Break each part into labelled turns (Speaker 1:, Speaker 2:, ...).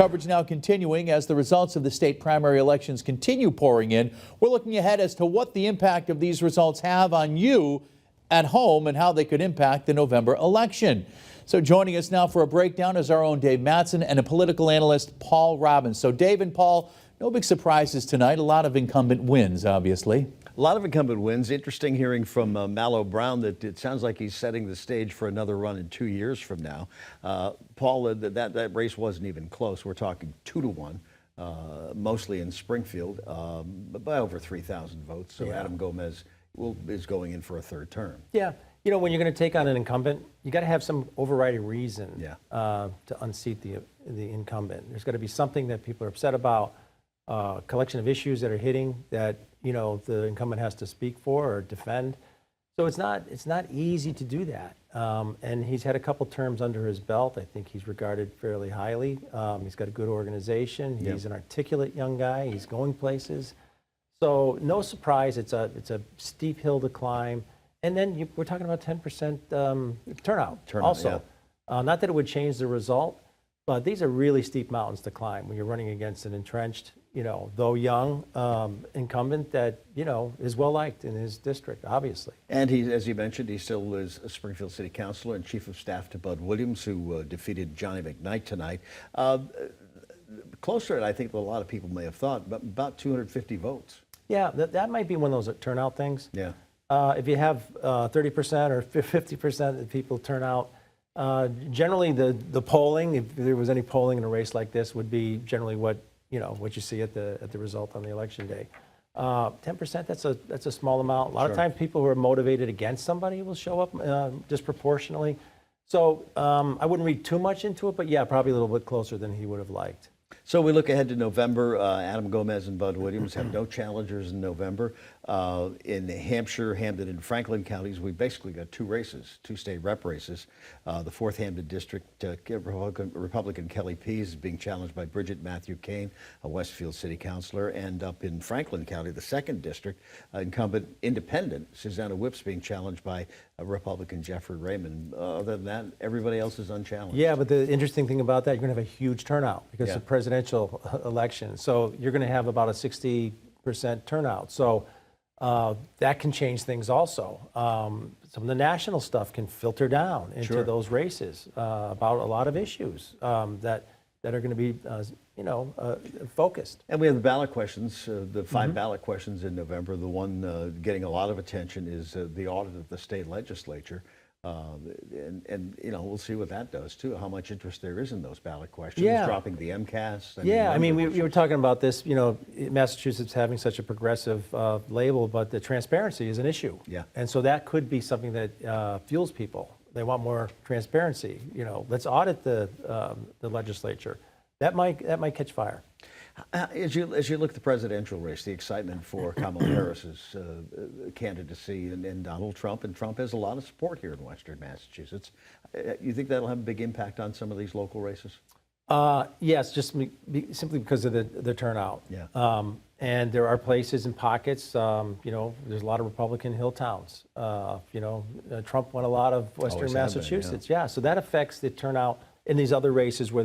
Speaker 1: Coverage now continuing as the results of the state primary elections continue pouring in. We're looking ahead as to what the impact of these results have on you at home and how they could impact the November election. So joining us now for a breakdown is our own Dave Madsen and a political analyst, Paul Robbins. So Dave and Paul, no big surprises tonight. A lot of incumbent wins, obviously.
Speaker 2: A lot of incumbent wins. Interesting hearing from Mallow Brown that it sounds like he's setting the stage for another run in 2 years from now. Paul, that race wasn't even close. We're talking 2-1, mostly in Springfield, by over 3,000 votes. So yeah. Adam Gomez is going in for a third term.
Speaker 3: Yeah. You know, when you're going to take on an incumbent, you got to have some overriding reason to unseat the incumbent. There's got to be something that people are upset about, a collection of issues that are hitting that, you know, the incumbent has to speak for or defend. So it's not easy to do that. And he's had a couple terms under his belt. I think he's regarded fairly highly. He's got a good organization. He's an articulate young guy. He's going places. So no surprise, it's a steep hill to climb. And then we're talking about 10% turnout also. Yeah. Not that it would change the result, but these are really steep mountains to climb when you're running against an entrenched, you know, though young incumbent that, you know, is well liked in his district, obviously.
Speaker 2: And he, as you mentioned, he still is a Springfield City Councilor and Chief of Staff to Bud Williams, who defeated Johnny McKnight tonight. Closer, I think, than a lot of people may have thought, but about 250 votes. Yeah,
Speaker 3: that might be one of those turnout things.
Speaker 2: Yeah.
Speaker 3: If you have 30% or 50% of people turn out, generally the polling, if there was any polling in a race like this, would be generally what you see at the result on the election day. 10%, that's a small amount. A lot of times people who are motivated against somebody will show up disproportionately. So I wouldn't read too much into it, but yeah, probably a little bit closer than he would have liked.
Speaker 2: So we look ahead to November. Adam Gomez and Bud Williams have no challengers in November. In Hampshire, Hampden, and Franklin counties, we basically got two races, two state rep races. The 4th Hampden district, Republican Kelly Pease is being challenged by Bridget Matthew Kane, a Westfield city councilor. And up in Franklin County, the 2nd district, incumbent independent Susanna Whipps being challenged by Republican Jeffrey Raymond. Other than that, everybody else is unchallenged.
Speaker 3: Yeah, but the interesting thing about that, you're going to have a huge turnout because of presidential election. So you're going to have about a 60% turnout. So that can change things also. Some of the national stuff can filter down into those races about a lot of issues that are going to be, focused.
Speaker 2: And we have the ballot questions, the 5 ballot questions in November. The one getting a lot of attention is the audit of the state legislature. And we'll see what that does too, how much interest there is in those ballot questions, dropping the MCAS.
Speaker 3: I mean, we were talking about this, Massachusetts having such a progressive label, but the transparency is an issue.
Speaker 2: Yeah.
Speaker 3: And so that could be something that fuels people. They want more transparency. Let's audit the legislature. That might catch fire.
Speaker 2: As you look at the presidential race, the excitement for Kamala Harris's candidacy and Donald Trump, and Trump has a lot of support here in Western Massachusetts. You think that'll have a big impact on some of these local races?
Speaker 3: Yes, just simply because of the turnout.
Speaker 2: Yeah.
Speaker 3: And there are places and pockets, there's a lot of Republican hill towns. Trump won a lot of Western Massachusetts. Yeah, so that affects the turnout in these other races where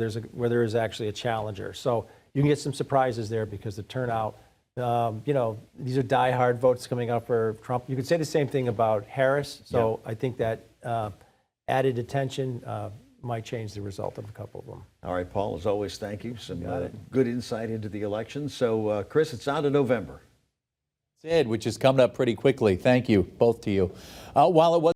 Speaker 3: there is actually a challenger. So you can get some surprises there because the turnout, these are diehard votes coming up for Trump. You could say the same thing about Harris. So I think that added attention might change the result of a couple of them.
Speaker 2: All right, Paul, as always, thank you. Some good insight into the election. So, Chris, it's on to November.
Speaker 1: Which is coming up pretty quickly. Thank you, both to you. While it was